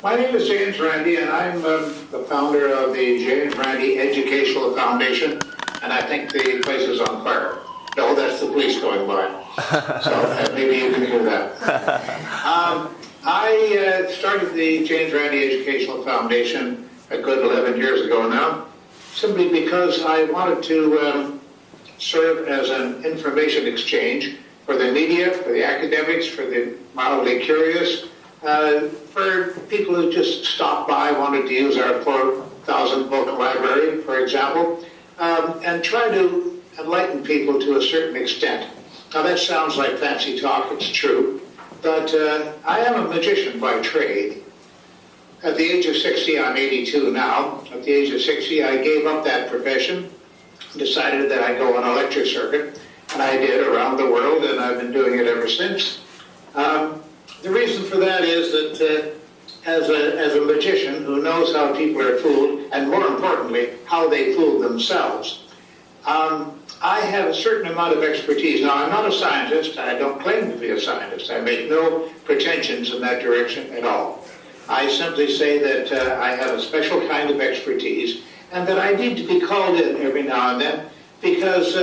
My name is James Randi, and I'm the founder of the James Randi Educational Foundation, and I think the place is on fire. No, that's the police going by. So maybe you can hear that. I started the James Randi Educational Foundation a good 11 years ago now, simply because I wanted to serve as an information exchange for the media, for the academics, for the mildly curious, for people who just stopped by, wanted to use our 4,000 book library, for example, and try to enlighten people to a certain extent. Now that sounds like fancy talk, it's true, but I am a magician by trade. At the age of 60, I'm 82 now, at the age of 60 I gave up that profession, decided that I'd go on a lecture circuit, and I did around the world, and I've been doing it ever since. The reason for that is that as a magician who knows how people are fooled, and more importantly, how they fool themselves, I have a certain amount of expertise. Now, I'm not a scientist. I don't claim to be a scientist. I make no pretensions in that direction at all. I simply say that I have a special kind of expertise, and that I need to be called in every now and then, because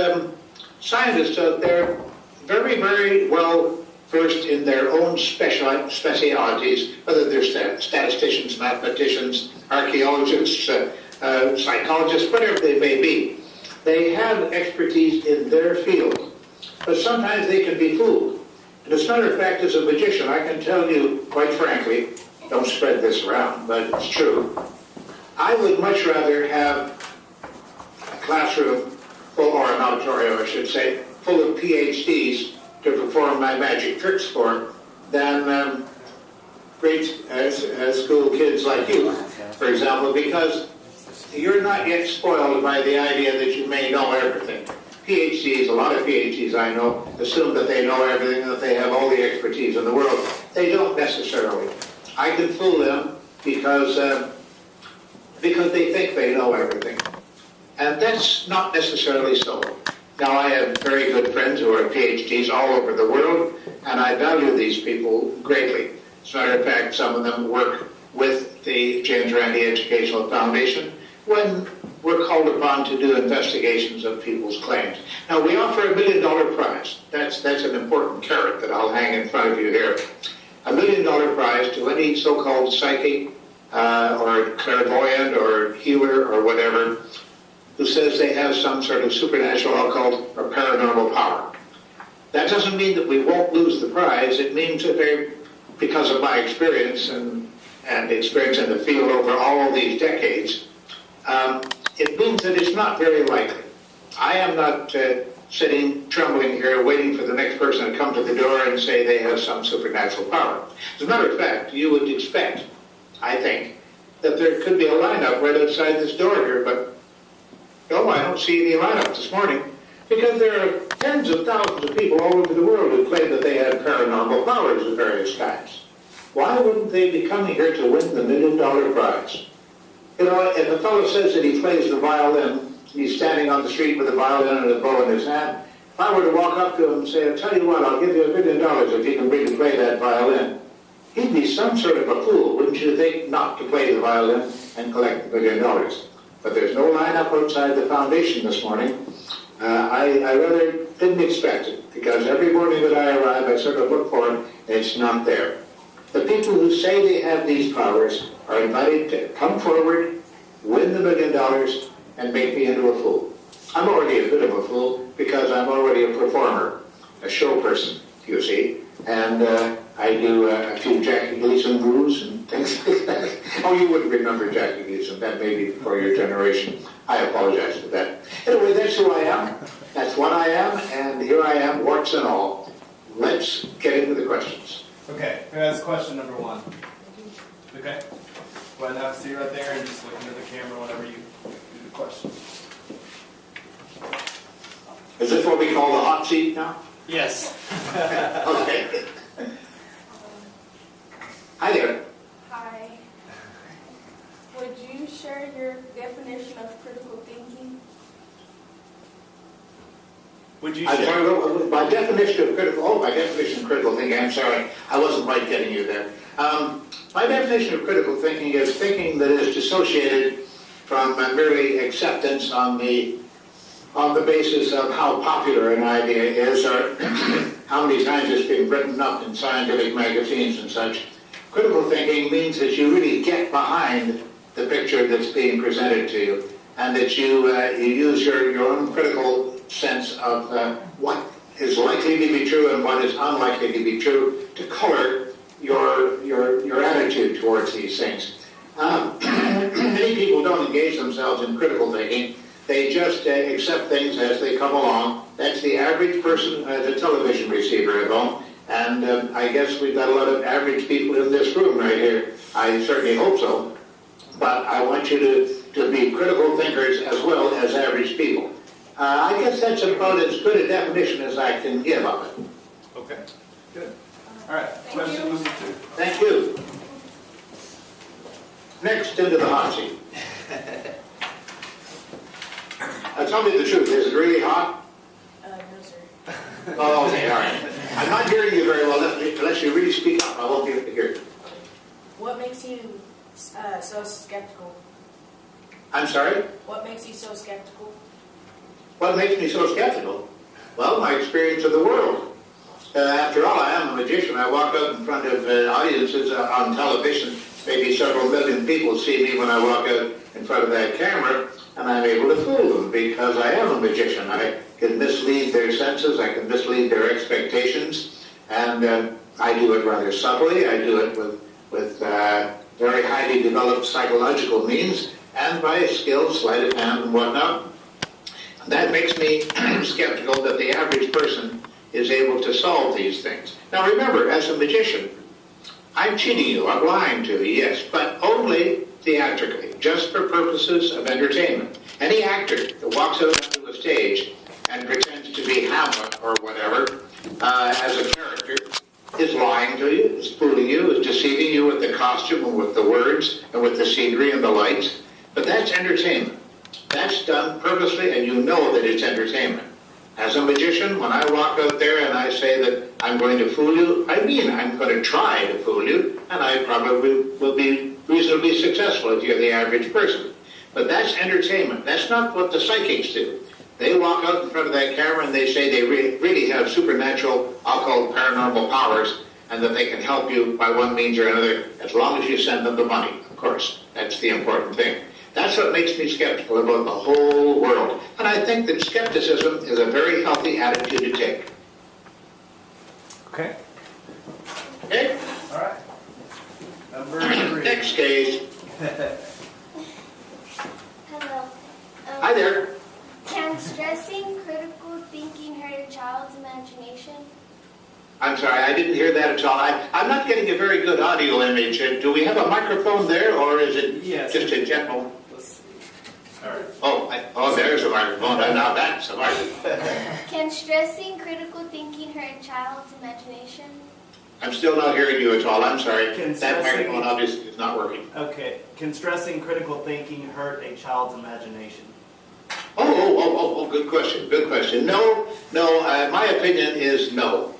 scientists out there very, very well versed in their own specialities, whether they're statisticians, mathematicians, archaeologists, psychologists, whatever they may be. They have expertise in their field, but sometimes they can be fooled. And as a matter of fact, as a magician, I can tell you, quite frankly, don't spread this around, but it's true, I would much rather have a classroom full, or an auditorium, I should say, full of PhDs to perform my magic tricks for than great school kids like you, for example, because you're not yet spoiled by the idea that you may know everything. PhDs, a lot of PhDs I know, assume that they know everything, that they have all the expertise in the world. They don't necessarily. I can fool them because they think they know everything. And that's not necessarily so. Now, I have very good friends who are PhDs all over the world, and I value these people greatly. As a matter of fact, some of them work with the James Randi Educational Foundation when we're called upon to do investigations of people's claims. Now, we offer $1 million prize. That's an important carrot that I'll hang in front of you here. $1 million prize to any so-called psychic or clairvoyant or healer or whatever who says they have some sort of supernatural, occult, or paranormal power. That doesn't mean that we won't lose the prize. It means that they, because of my experience and experience in the field over all these decades, it means that it's not very likely. I am not sitting trembling here waiting for the next person to come to the door and say they have some supernatural power. As a matter of fact, you would expect, I think, that there could be a lineup right outside this door here, but no, I don't see any lineup this morning, because there are tens of thousands of people all over the world who claim that they have paranormal powers of various kinds. Why wouldn't they be coming here to win the $1 million prize? You know, if a fellow says that he plays the violin, he's standing on the street with a violin and a bow in his hand, if I were to walk up to him and say, I'll tell you what, I'll give you $1 million if you can really play that violin, he'd be some sort of a fool, wouldn't you think, not to play the violin and collect $1 million. But there's no lineup outside the foundation this morning. I rather didn't expect it, because every morning that I arrive, I sort of look for it, and it's not there. The people who say they have these powers are invited to come forward, win the $1 million, and make me into a fool. I'm already a bit of a fool, because I'm already a performer, a show person, you see, and I do a few Jackie Gleason moves and things like that. Oh, you wouldn't remember Jackie Gleason. That may be for your generation. I apologize for that. Anyway, that's who I am. That's what I am, and here I am, warts and all. Let's get into the questions. Okay, that's question number one. Okay. Go ahead and have a seat right there and just look into the camera whenever you do the question. Is this what we call the hot seat now? Yes. Okay. Hi there. Hi. Would you share your definition of critical thinking? Would you I'm share? sorry, my definition of critical thinking, I'm sorry, I wasn't quite getting you there. My definition of critical thinking is thinking that is dissociated from merely acceptance on the basis of how popular an idea is or how many times it's been written up in scientific magazines and such. Critical thinking means that you really get behind the picture that's being presented to you, and that you use your own critical sense of what is likely to be true and what is unlikely to be true to color your attitude towards these things. Many people don't engage themselves in critical thinking. They just accept things as they come along. That's the average person as a television receiver at home. And I guess we've got a lot of average people in this room right here. I certainly hope so. But I want you to be critical thinkers as well as average people. I guess that's about as good a definition as I can give of it. Okay, good. All right, Thank question you. number 2. Thank you. Next, into the hot seat. Tell me the truth. Is it really hot? No, sir. Oh, okay, all right. I'm not hearing you very well unless you really speak up. I won't be able to hear you. What makes you so skeptical? I'm sorry? What makes you so skeptical? What makes me so skeptical? Well, my experience of the world. After all, I am a magician. I walk out in front of audiences on television. Maybe several million people see me when I walk out in front of that camera, and I'm able to fool them because I am a magician. I can mislead their senses. I can mislead their expectations, and I do it rather subtly. I do it with very highly developed psychological means and by skill, sleight of hand, and whatnot. That makes me skeptical that the average person is able to solve these things. Now remember, as a magician, I'm cheating you, I'm lying to you, yes, but only theatrically, just for purposes of entertainment. Any actor that walks out onto a stage and pretends to be Hamlet or whatever as a character is lying to you, is fooling you, is deceiving you with the costume and with the words and with the scenery and the lights. But that's entertainment. That's done purposely, and you know that it's entertainment. As a magician, when I walk out there and I say that I'm going to fool you, I mean I'm going to try to fool you, and I probably will be reasonably successful if you're the average person. But that's entertainment. That's not what the psychics do. They walk out in front of that camera and they say they really have supernatural, I'll call paranormal powers, and that they can help you by one means or another, as long as you send them the money, of course. That's the important thing. That's what makes me skeptical about the whole world. And I think that skepticism is a very healthy attitude to take. Okay. Okay? All right. Number 3. Next case. Hello. Hi there. Can stressing critical thinking hurt a child's imagination? I'm sorry, I didn't hear that at all. I'm not getting a very good audio image. Do we have a microphone there, or is it just a general? Let's see. All right. Oh, there's a microphone. Now that's a microphone. Can stressing critical thinking hurt a child's imagination? I'm still not hearing you at all. I'm sorry. Can That stressing- microphone obviously is not working. Okay. Can stressing critical thinking hurt a child's imagination? Oh, good question. Good question. No, my opinion is no.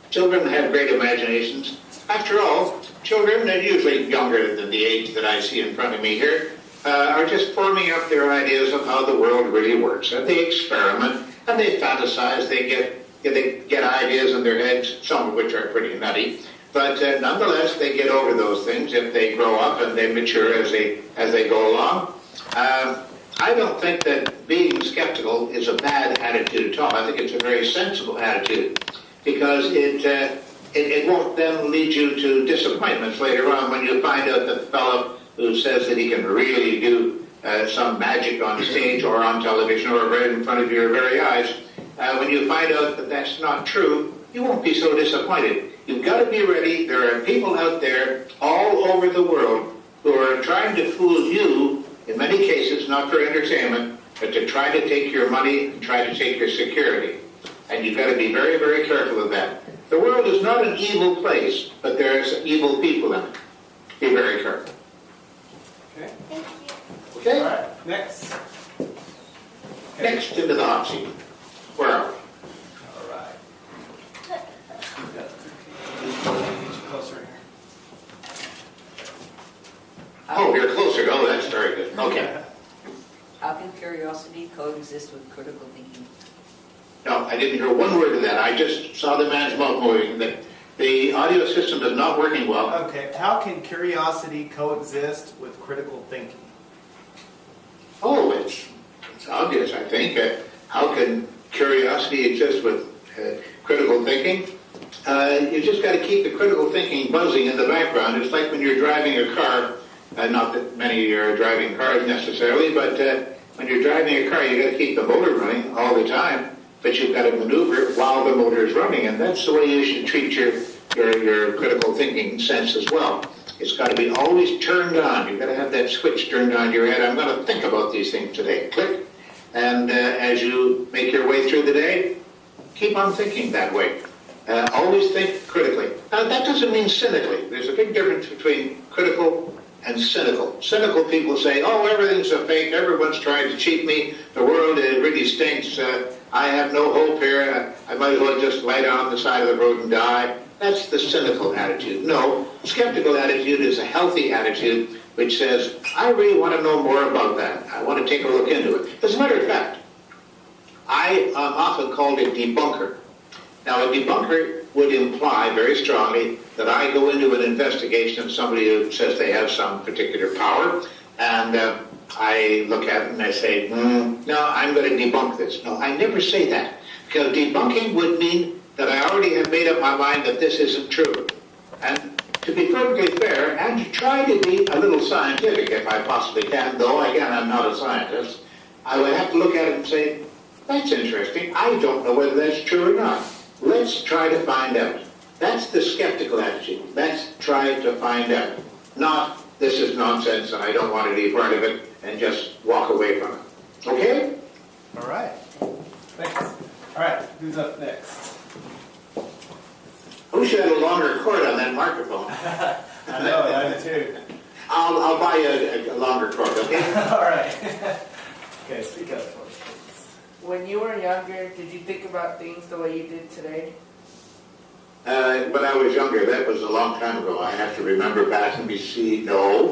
Children have great imaginations. After all, children, they're usually younger than the age that I see in front of me here, are just forming up their ideas of how the world really works. And they experiment, and they fantasize, they get ideas in their heads, some of which are pretty nutty. But nonetheless, they get over those things if they grow up and they mature as they go along. I don't think that being skeptical is a bad attitude at all. I think it's a very sensible attitude, because it won't then lead you to disappointments later on when you find out that the fellow who says that he can really do some magic on stage or on television or right in front of your very eyes, when you find out that that's not true, you won't be so disappointed. You've got to be ready. There are people out there all over the world who are trying to fool you, in many cases not for entertainment, but to try to take your money and try to take your security. And you've got to be very, very careful of that. The world is not an evil place, but there's evil people in it. Be very careful. Okay. Thank you. Okay? All right. Next. Okay. Next into the hot seat. Where are we? All right. Get you closer here. Oh, you're closer. Oh, that's very good. Okay. How can curiosity coexist with critical thinking? No, I didn't hear one word of that. I just saw the man's mouth moving. The audio system is not working well. Okay, how can curiosity coexist with critical thinking? Oh, it's obvious, I think. How can curiosity exist with critical thinking? You just got to keep the critical thinking buzzing in the background. It's like when you're driving a car. Not that many of you are driving cars necessarily, but when you're driving a car, you got to keep the motor running all the time. But you've got to maneuver while the motor is running, and that's the way you should treat your critical thinking sense as well. It's got to be always turned on. You've got to have that switch turned on in your head. I'm going to think about these things today. Click. And as you make your way through the day, keep on thinking that way. Always think critically. Now, that doesn't mean cynically. There's a big difference between critical and cynical. Cynical people say, oh, everything's a fake. Everyone's trying to cheat me. The world really stinks. I have no hope here. I might as well just lie down on the side of the road and die. That's the cynical attitude. No, skeptical attitude is a healthy attitude which says, I really want to know more about that. I want to take a look into it. As a matter of fact, I am often called a debunker. Now, a debunker would imply very strongly that I go into an investigation of somebody who says they have some particular power, and I look at it and I say, no, I'm going to debunk this. No, I never say that, because debunking would mean that I already have made up my mind that this isn't true. And to be perfectly fair, and to try to be a little scientific if I possibly can, though again I'm not a scientist, I would have to look at it and say, that's interesting. I don't know whether that's true or not. Let's try to find out. That's the skeptical attitude. Let's try to find out. Not, this is nonsense and I don't want to be part of it, and just walk away from it. Okay? All right. Thanks. All right, who's up next? I wish you had a longer cord on that microphone. I know, I do too. I'll buy you a longer cord, okay? All right. Okay, speak up for us, please. When you were younger, did you think about things the way you did today? When I was younger, that was a long time ago. I have to remember back and see. No.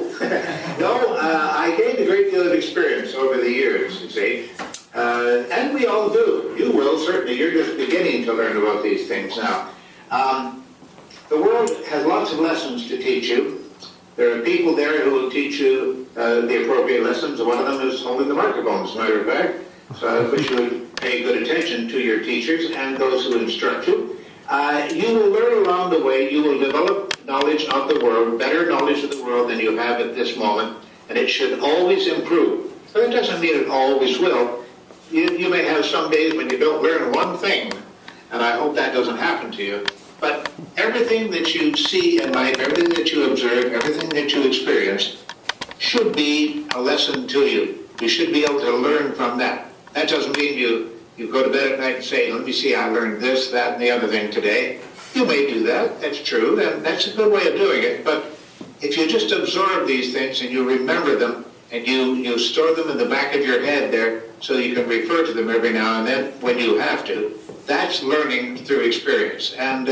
No, I gained a great deal of experience over the years, you see. And we all do. You will, certainly. You're just beginning to learn about these things now. The world has lots of lessons to teach you. There are people there who will teach you the appropriate lessons. One of them is holding the microphone, as a matter of fact. So I wish you would pay good attention to your teachers and those who instruct you. You will learn along the way. You will develop knowledge of the world, better knowledge of the world than you have at this moment, and it should always improve. But it doesn't mean it always will. You may have some days when you don't learn one thing, and I hope that doesn't happen to you. But everything that you see in life, everything that you observe, everything that you experience should be a lesson to you. You should be able to learn from that. That doesn't mean you go to bed at night and say, let me see, I learned this, that, and the other thing today. You may do that, that's true, and that's a good way of doing it. But if you just absorb these things and you remember them, and you store them in the back of your head there so you can refer to them every now and then when you have to, that's learning through experience. And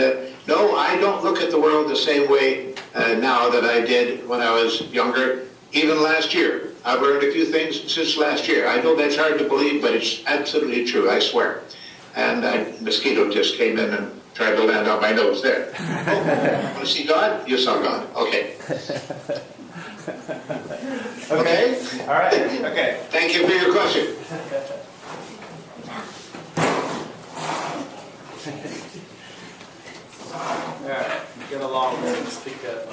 no, I don't look at the world the same way now that I did when I was younger, even last year. I've learned a few things since last year. I know that's hard to believe, but it's absolutely true, I swear. And a mosquito just came in and tried to land on my nose there. Oh, want to see God? You saw God. Okay. Okay? All right. Okay. Thank you for your question. All right. Get along with it. Speak up.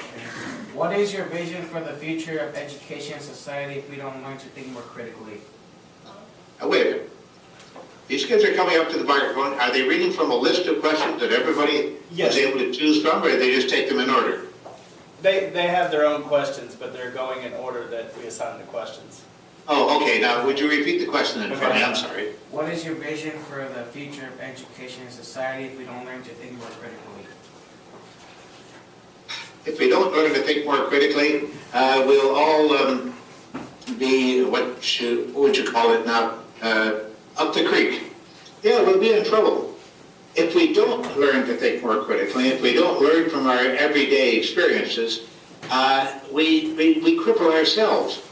What is your vision for the future of education and society if we don't learn to think more critically? Now, wait a minute. These kids are coming up to the microphone. Are they reading from a list of questions that everybody Yes. is able to choose from, or do they just take them in order? They have their own questions, but they're going in order that we assign the questions. Oh, okay. Now, would you repeat the question then for me? I'm sorry. What is your vision for the future of education and society if we don't learn to think more critically? If we don't learn to think more critically, we'll all be, what would you call it now, up the creek. Yeah, we'll be in trouble. If we don't learn to think more critically, if we don't learn from our everyday experiences, we cripple ourselves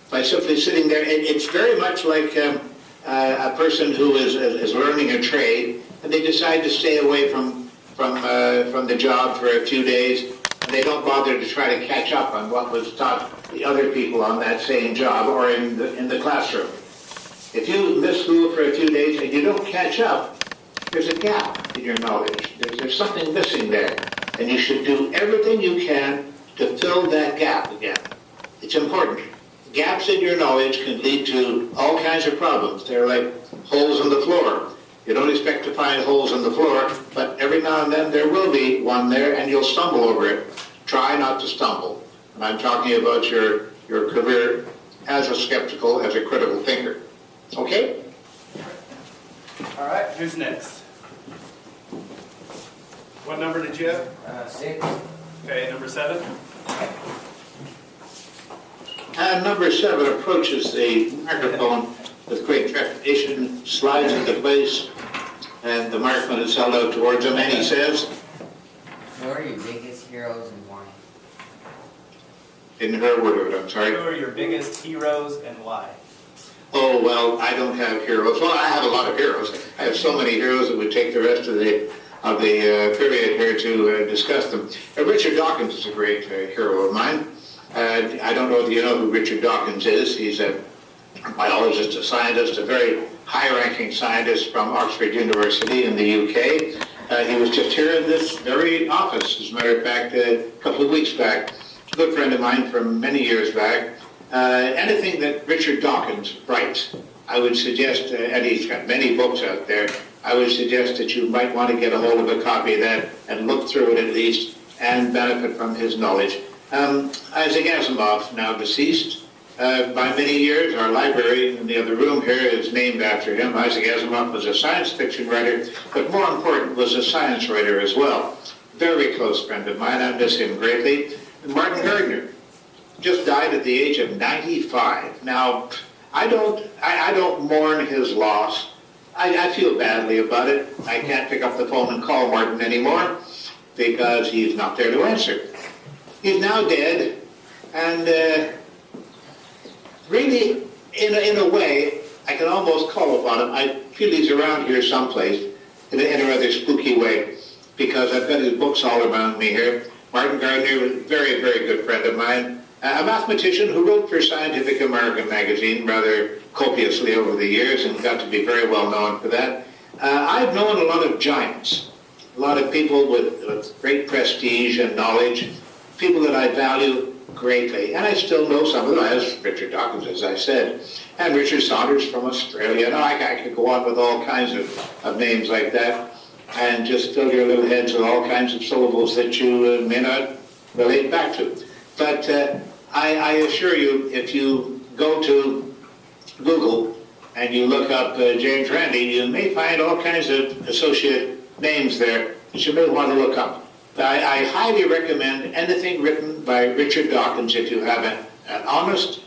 by simply sitting there. It's very much like a person who is learning a trade, and they decide to stay away from the job for a few days, and they don't bother to try to catch up on what was taught the other people on that same job or in the classroom. If you miss school for a few days and you don't catch up, there's a gap in your knowledge. There's something missing there, and you should do everything you can to fill that gap again. It's important. Gaps in your knowledge can lead to all kinds of problems. They're like holes in the floor. You don't expect to find holes in the floor, but every now and then there will be one there, and you'll stumble over it. Try not to stumble. And I'm talking about your career as a skeptical, as a critical thinker. Okay? All right, who's next? What number did you have? 6. Okay, number 7. And number 7 approaches the microphone with great trepidation, slides into place, and the microphone is held out towards him, and he says, Who are your biggest heroes and why? didn't hear a word of it, I'm Who sorry. are your biggest heroes and why? Oh, well, I don't have heroes. Well, I have a lot of heroes. I have so many heroes it would take the rest of the period here to discuss them. Richard Dawkins is a great hero of mine. I don't know if you know who Richard Dawkins is. He's a biologist, a scientist, a very high-ranking scientist from Oxford University in the UK. He was just here in this very office, as a matter of fact, a couple of weeks back. A good friend of mine from many years back. Anything that Richard Dawkins writes, I would suggest, and he's got many books out there, I would suggest that you might want to get a hold of a copy of that and look through it at least and benefit from his knowledge. Isaac Asimov, now deceased by many years. Our library in the other room here is named after him. Isaac Asimov was a science fiction writer, but more important, was a science writer as well. Very close friend of mine. I miss him greatly. And Martin Gardner just died at the age of 95. Now, I don't mourn his loss. I feel badly about it. I can't pick up the phone and call Martin anymore because he's not there to answer. He's now dead, and really, in a way, I can almost call upon him. I feel he's around here someplace in a rather spooky way because I've got his books all around me here. Martin Gardner was a very, very good friend of mine, a mathematician who wrote for Scientific American magazine rather copiously over the years and got to be very well known for that. I've known a lot of giants, a lot of people with great prestige and knowledge, people that I value greatly, and I still know some of them, as Richard Dawkins, as I said, and Richard Saunders from Australia. Now, I could go on with all kinds of names like that and just fill your little heads with all kinds of syllables that you may not relate back to. But I assure you, if you go to Google and you look up James Randi, you may find all kinds of associate names there that you may want to look up. I highly recommend anything written by Richard Dawkins if you have an honest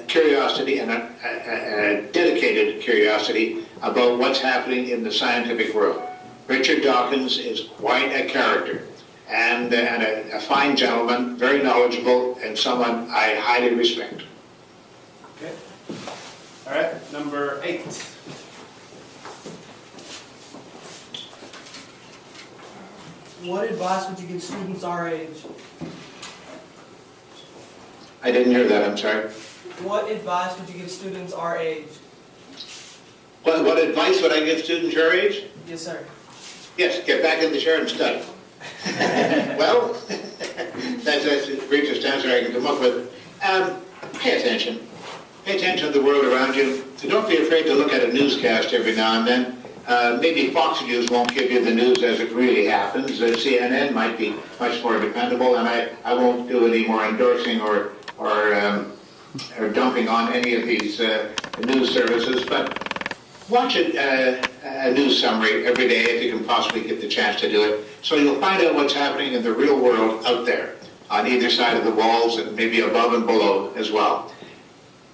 curiosity and a dedicated curiosity about what's happening in the scientific world. Richard Dawkins is quite a character and a fine gentleman, very knowledgeable, and someone I highly respect. Okay. All right, number 8. What advice would you give students our age? I didn't hear that, I'm sorry. What advice would you give students our age? What advice would I give students your age? Yes, sir. Yes, get back in the chair and study. Well, that's the briefest answer I can come up with. Pay attention. Pay attention to the world around you. So don't be afraid to look at a newscast every now and then. Maybe Fox News won't give you the news as it really happens. CNN might be much more dependable, and I won't do any more endorsing or dumping on any of these news services, but watch a news summary every day if you can possibly get the chance to do it, so you'll find out what's happening in the real world out there, on either side of the walls and maybe above and below as well.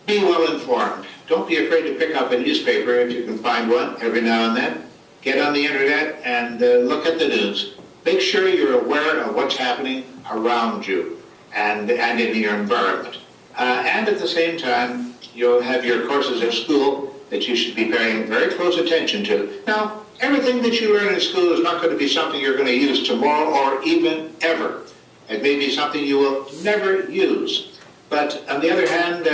Be well informed. Don't be afraid to pick up a newspaper if you can find one every now and then. Get on the internet and look at the news. Make sure you're aware of what's happening around you. and in your environment. And at the same time, you'll have your courses at school that you should be paying very close attention to. Now, everything that you learn in school is not going to be something you're going to use tomorrow or even ever. It may be something you will never use. But on the other hand,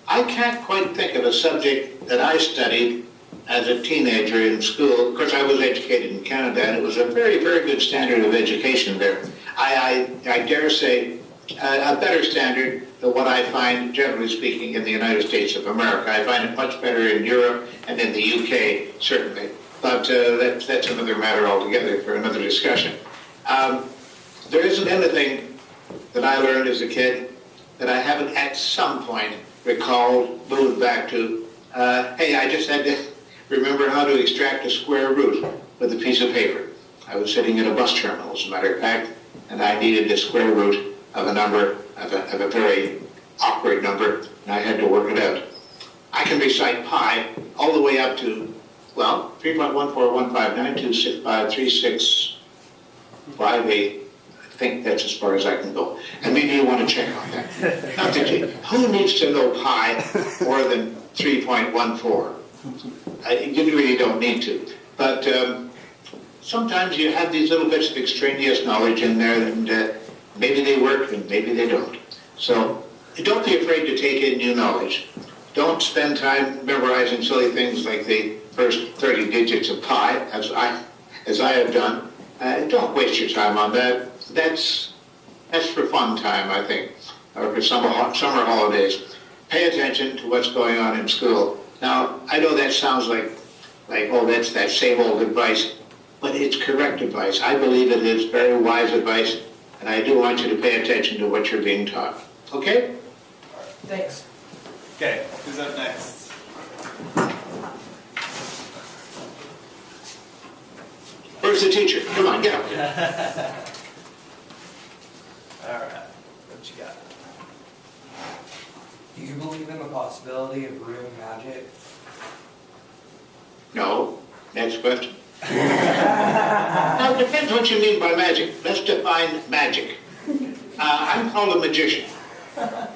I can't quite think of a subject that I studied as a teenager in school. Of course, I was educated in Canada, and it was a very, very good standard of education there. I dare say a better standard than what I find, generally speaking, in the United States of America. I find it much better in Europe and in the UK, certainly. But that's another matter altogether for another discussion. There isn't anything that I learned as a kid that I haven't at some point recalled, moved back to. Hey, I just had to remember how to extract a square root with a piece of paper. I was sitting in a bus terminal, as a matter of fact, and I needed the square root of a number, of a very awkward number, and I had to work it out. I can recite pi all the way up to, well, 3.1415926536538. I think that's as far as I can go. And maybe you want to check on that. Not that you, who needs to know pi more than 3.14? You really don't need to. But sometimes you have these little bits of extraneous knowledge in there, and maybe they work and maybe they don't. So don't be afraid to take in new knowledge. Don't spend time memorizing silly things like the first 30 digits of pi, as I have done. Don't waste your time on that. That's for fun time, I think, or for summer holidays. Pay attention to what's going on in school. Now, I know that sounds like oh, that's that same old advice, but it's correct advice. I believe it is very wise advice, and I do want you to pay attention to what you're being taught. Okay? Thanks. Okay, who's up next? Where's the teacher? Come on, get up. All right, what you got? Do you believe in the possibility of real magic? No. Next question. Now, it depends what you mean by magic. Let's define magic. I'm called a magician.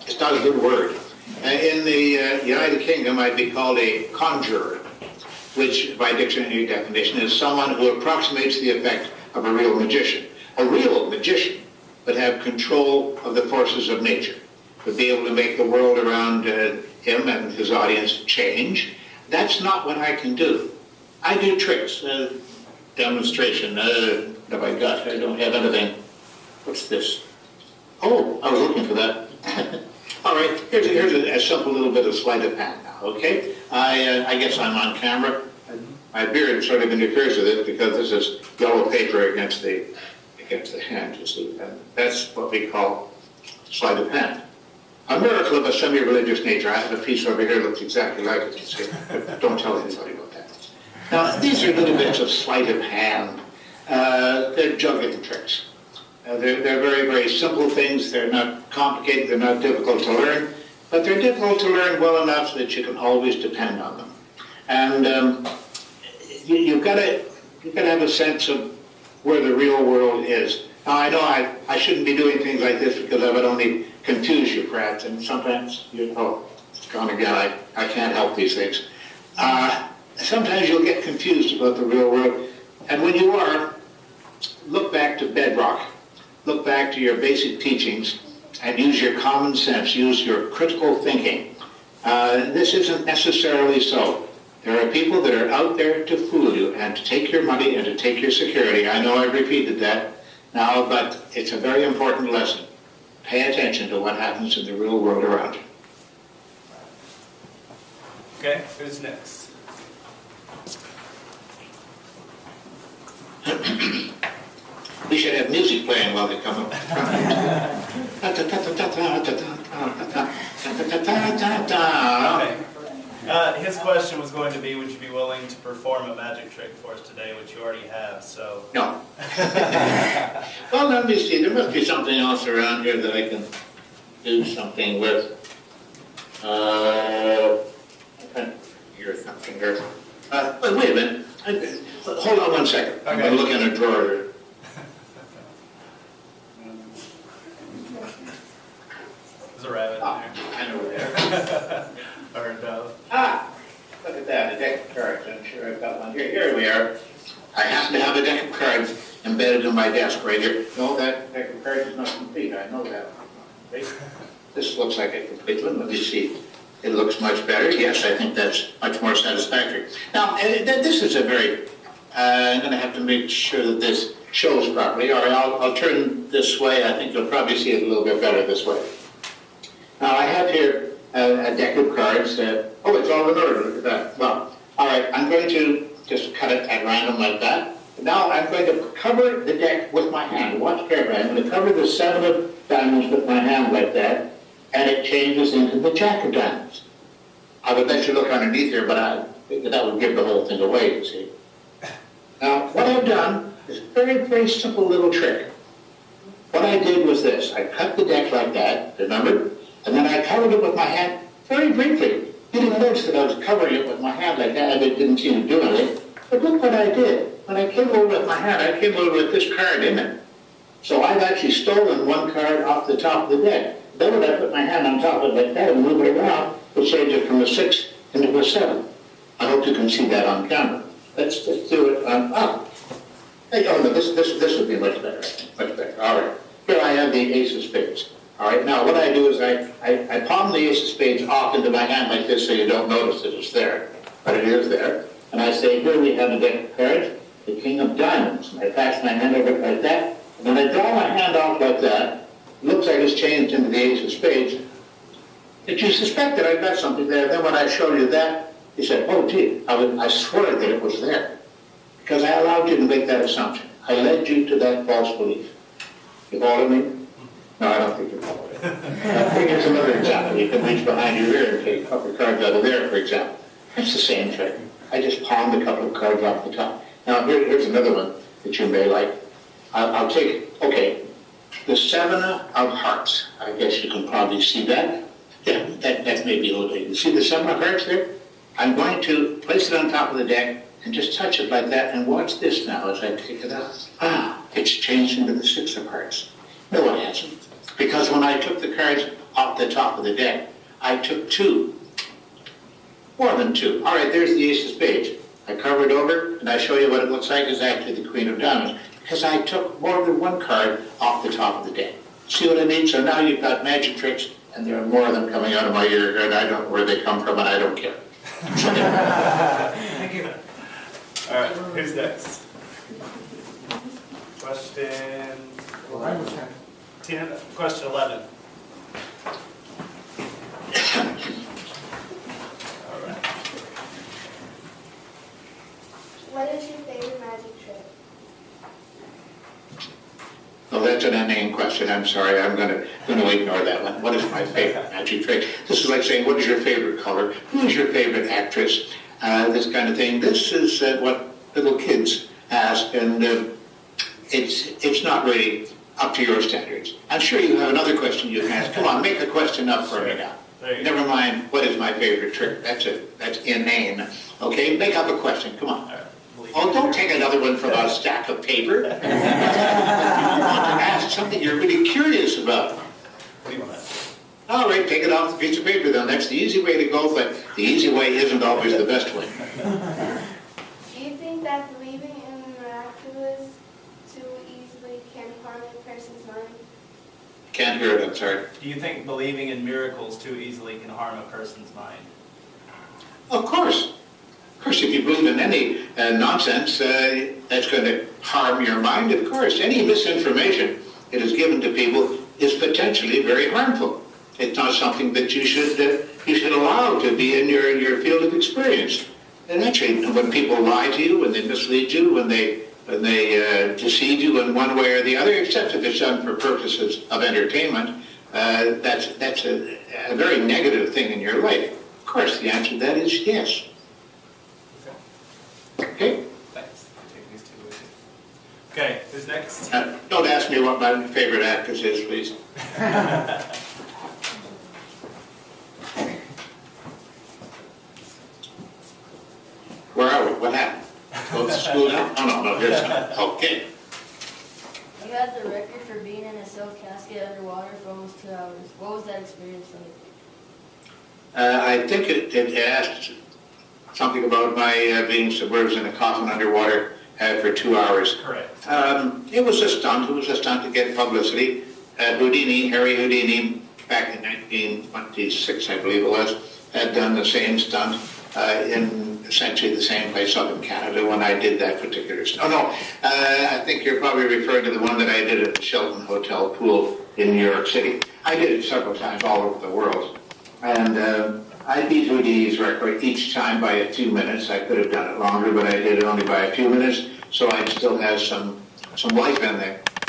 It's not a good word. In the United Kingdom, I'd be called a conjurer, which by dictionary definition is someone who approximates the effect of a real magician. A real magician would have control of the forces of nature, would be able to make the world around him and his audience change. That's not what I can do. I do tricks, demonstration. What have I got? I don't have anything. What's this? Oh, I was looking for that. All right, here's a simple little bit of sleight of hand now, okay? I guess I'm on camera. My beard sort of interferes with it because this is yellow paper against the hand, you see. And that's what we call sleight of hand. A miracle of a semi-religious nature. I have a piece over here that looks exactly like it, you see. But don't tell anybody about that. Now, these are little bits of sleight of hand. They're juggling tricks. They're very, very simple things. They're not complicated. They're not difficult to learn. But they're difficult to learn well enough so that you can always depend on them. And you've got to have a sense of where the real world is. Now, I know I shouldn't be doing things like this because I would only confuse you, perhaps. And sometimes, it's gone again. I can't help these things. Sometimes you'll get confused about the real world. And when you are, look back to bedrock. Look back to your basic teachings and use your common sense, use your critical thinking. This isn't necessarily so. There are people that are out there to fool you and to take your money and to take your security. I know I've repeated that now, but it's a very important lesson. Pay attention to what happens in the real world around you. Okay, who's next? We should have music playing while they come up. Okay. His question was going to be, would you be willing to perform a magic trick for us today, which you already have, so... No. Well, let me see. There must be something else around here that I can do something with. Here's something here. Wait a minute. Hold on one second. I'm going to look in a drawer here. crow in Oh, there. I know where they are. Or a dove. Ah, look at that, a deck of cards. I'm sure I've got one here. Here we are. I happen to have a deck of cards embedded in my desk right here. No, that deck of cards is not complete. I know that. Right? This looks like a complete one. Let me see. It looks much better. Yes, I think that's much more satisfactory. Now, this is a very, I'm going to have to make sure that this shows properly. All right, I'll turn this way. I think you'll probably see it a little bit better this way. Now, I have here a deck of cards. Oh, it's all in order. Look at that. Well, all right, I'm going to just cut it at random like that. Now, I'm going to cover the deck with my hand. Watch carefully. I'm going to cover the 7 of diamonds with my hand like that, and it changes into the Jack of diamonds. I would let you look underneath here, but that would give the whole thing away, you see. Now, what I've done is a very, very simple little trick. What I did was this. I cut the deck like that, remember? And then I covered it with my hand very briefly. You didn't notice that I was covering it with my hand like that, and it didn't seem to do anything. But look what I did. When I came over with my hand, I came over with this card in it. So I've actually stolen one card off the top of the deck. Then when I put my hand on top of it like that and move it around, it changed it from a 6 into a 7. I hope you can see that on camera. Let's do it on, hey, oh no, this would be much better, I think, much better. All right, here I have the ace of spades. All right, now what I do is I palm the ace of spades off into my hand like this so you don't notice that it's there, but it is there. And I say, here we have a deck of cards, the king of diamonds. And I pass my hand over like that, and then I draw my hand off like that. It looks like it's changed into the ace of spades. Did you suspect that I've got something there? Then when I showed you that, you said, oh gee, I swore that it was there. Because I allowed you to make that assumption. I led you to that false belief. You following me? No, I don't think you follow it. I think it's another example. You can reach behind your ear and take a couple of cards out of there, for example. That's the same trick. I just palmed a couple of cards off the top. Now, here's another one that you may like. I'll take, okay, the 7 of hearts. I guess you can probably see that. Yeah, that may be a little late. You see the 7 of hearts there? I'm going to place it on top of the deck and just touch it like that, and watch this now as I take it out. Ah, it's changed into the 6 of hearts. No, it hasn't. Because when I took the cards off the top of the deck, I took 2. More than 2. All right, there's the ace of spades. I cover it over, and I show you what it looks like is actually the queen of diamonds, because I took more than 1 card off the top of the deck. See what I mean? So now you've got magic tricks, and there are more of them coming out of my ear, and I don't know where they come from, and I don't care. Thank you. All right, who's next? Question 10, question 11. All right. What is your favorite magic trick? No, that's an inane question. I'm sorry. I'm going to ignore that one. What is my favorite magic trick? This is like saying, what is your favorite color? Who is your favorite actress? This kind of thing. This is what little kids ask, and it's not really up to your standards. I'm sure you have another question you can ask. Come on, make a question up for me now. Never mind, what is my favorite trick? That's inane. Okay, make up a question. Come on. Oh, don't take another one from a stack of paper. You want to ask something you're really curious about. What do you want to ask? All right, take it off the piece of paper then. That's the easy way to go, but the easy way isn't always the best way. Do you think that believing in the miraculous too easily can harm a person's mind? Can't hear it, I'm sorry. Do you think believing in miracles too easily can harm a person's mind? Of course. Of course, if you believe in any nonsense, that's going to harm your mind. Of course, any misinformation that is given to people is potentially very harmful. It's not something that you should allow to be in your field of experience. And actually, when people lie to you, when they mislead you, when they deceive you in one way or the other, except if it's done for purposes of entertainment, that's a very negative thing in your life. Of course, the answer to that is yes. Okay? Thanks. Take these 2 with you. Okay, who's next? Don't ask me what my favorite actress is, please. Where are we? What happened? Go to school now? Oh, no, here's not. Okay. You had the record for being in a ISO casket underwater for almost 2 hours. What was that experience like? I think it asked something about my being submerged in a coffin underwater for 2 hours. Correct. It was a stunt. It was a stunt to get publicity. Harry Houdini, back in 1926, I believe it was, had done the same stunt in essentially the same place up in Canada when I did that particular stunt. Oh, no, I think you're probably referring to the one that I did at the Shelton Hotel pool in New York City. I did it several times all over the world. And I beat Houdini's record each time by a few minutes. I could have done it longer, but I did it only by a few minutes, so I still have some life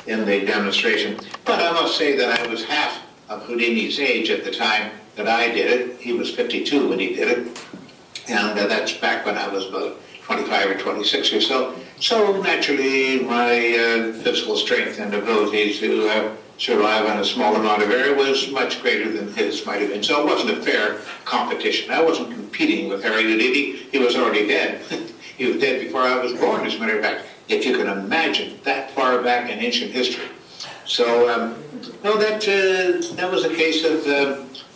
in the demonstration. But I must say that I was half of Houdini's age at the time that I did it. He was 52 when he did it, and that's back when I was about 25 or 26 or so. So naturally, my physical strength and ability to survive on a small amount of air was much greater than his might have been. So it wasn't a fair competition. I wasn't competing with Harry Houdini. He was already dead. He was dead before I was born, as a matter of fact, if you can imagine that far back in ancient history. So, no, that was a case of,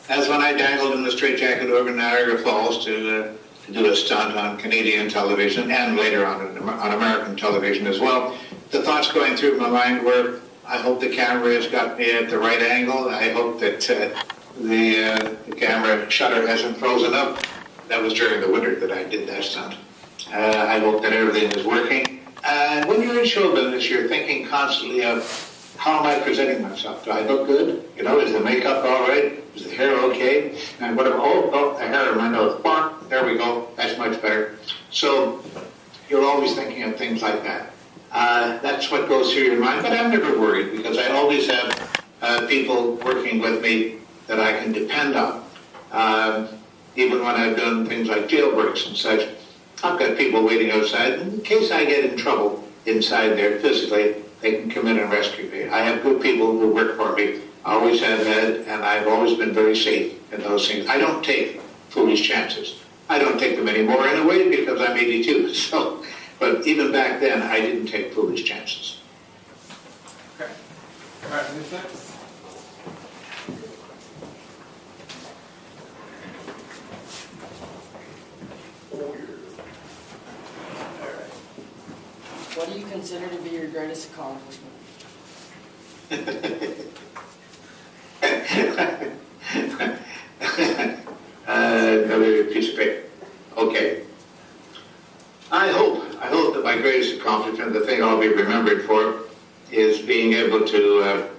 as when I dangled in the straitjacket over Niagara Falls to do a stunt on Canadian television and later on American television as well, the thoughts going through my mind were, I hope the camera has got me at the right angle. I hope that the camera shutter hasn't frozen up. That was during the winter that I did that stunt. I hope that everything is working. And when you're in show business, you're thinking constantly of, how am I presenting myself? Do I look good? You know, is the makeup all right? Is the hair okay? And whatever, the hair in my nose. There we go. That's much better. So you're always thinking of things like that. That's what goes through your mind, but I'm never worried because I always have people working with me that I can depend on. Even when I've done things like jailbreaks and such, I've got people waiting outside. In case I get in trouble inside there physically, they can come in and rescue me. I have good people who work for me. I always have had, and I've always been very safe in those things. I don't take foolish chances. I don't take them anymore in a way because I'm 82. So. But even back then, I didn't take foolish chances. Okay. All right, who's next? What do you consider to be your greatest accomplishment? Another piece of paper. Okay. I hope that my greatest accomplishment, the thing I'll be remembered for, is being able to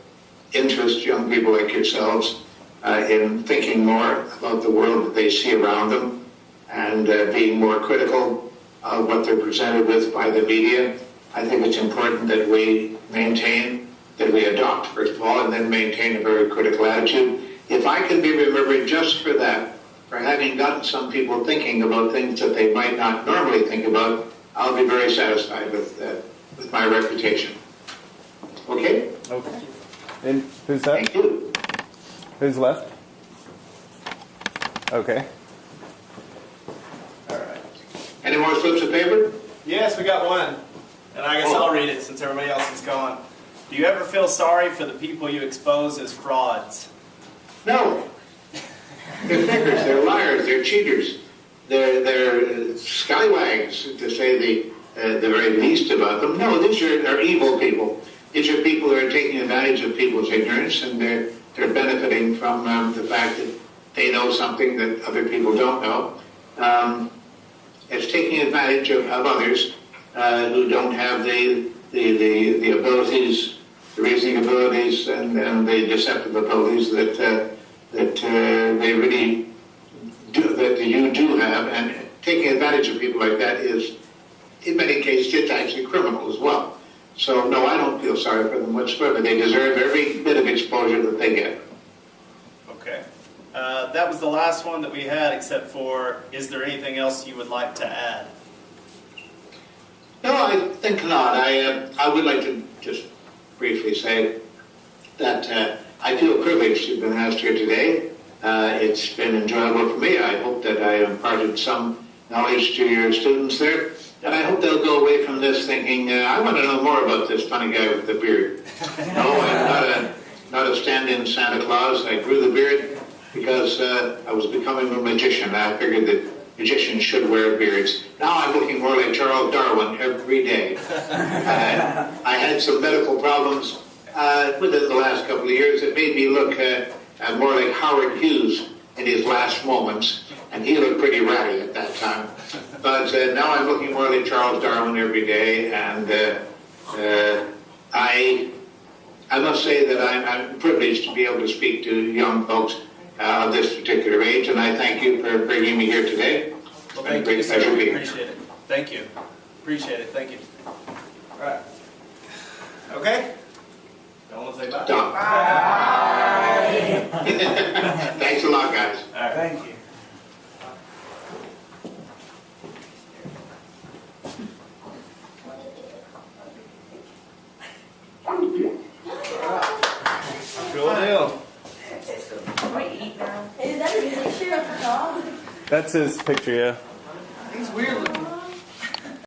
interest young people like yourselves in thinking more about the world that they see around them and being more critical of what they're presented with by the media. I think it's important that we maintain, that we adopt, first of all, and then maintain a very critical attitude. If I can be remembered just for that, for having gotten some people thinking about things that they might not normally think about, I'll be very satisfied with my reputation. Okay? Okay. And who's that? Thank you. Who's left? Okay. All right. Any more slips of paper? Yes, we got one. And I guess I'll read it since everybody else is gone. Do you ever feel sorry for the people you expose as frauds? No. They're fakers, they're liars, they're cheaters. They're scallywags, to say the very least about them. No, these are evil people. These are people who are taking advantage of people's ignorance, and they're benefiting from the fact that they know something that other people don't know. It's taking advantage of others who don't have the abilities, the reasoning abilities, and the deceptive abilities that they really do, that you do have, and taking advantage of people like that is, in many cases, it's actually criminal as well. So, no, I don't feel sorry for them whatsoever. They deserve every bit of exposure that they get. Okay. That was the last one that we had, except for, is there anything else you would like to add? No, I think not. I would like to just briefly say that I feel privileged to have been asked here today. It's been enjoyable for me. I hope that I imparted some knowledge to your students there. And I hope they'll go away from this thinking, I want to know more about this funny guy with the beard. No, I'm not a stand-in Santa Claus. I grew the beard because I was becoming a magician. I figured that magicians should wear beards. Now I'm looking more like Charles Darwin every day. I had some medical problems within the last couple of years that made me look more like Howard Hughes in his last moments, and he looked pretty ratty at that time. But now I'm looking more like Charles Darwin every day, and I must say that I'm privileged to be able to speak to young folks of this particular age, and I thank you for bringing me here today. Well, thank you, sir. Appreciate it. Thank you. Appreciate it. Thank you. All right. Okay. Don't want to say bye. Done. Thanks a lot, guys. All right. Thank you. Cool deal. Is that a picture of the dog? That's his picture, yeah. He's weird looking.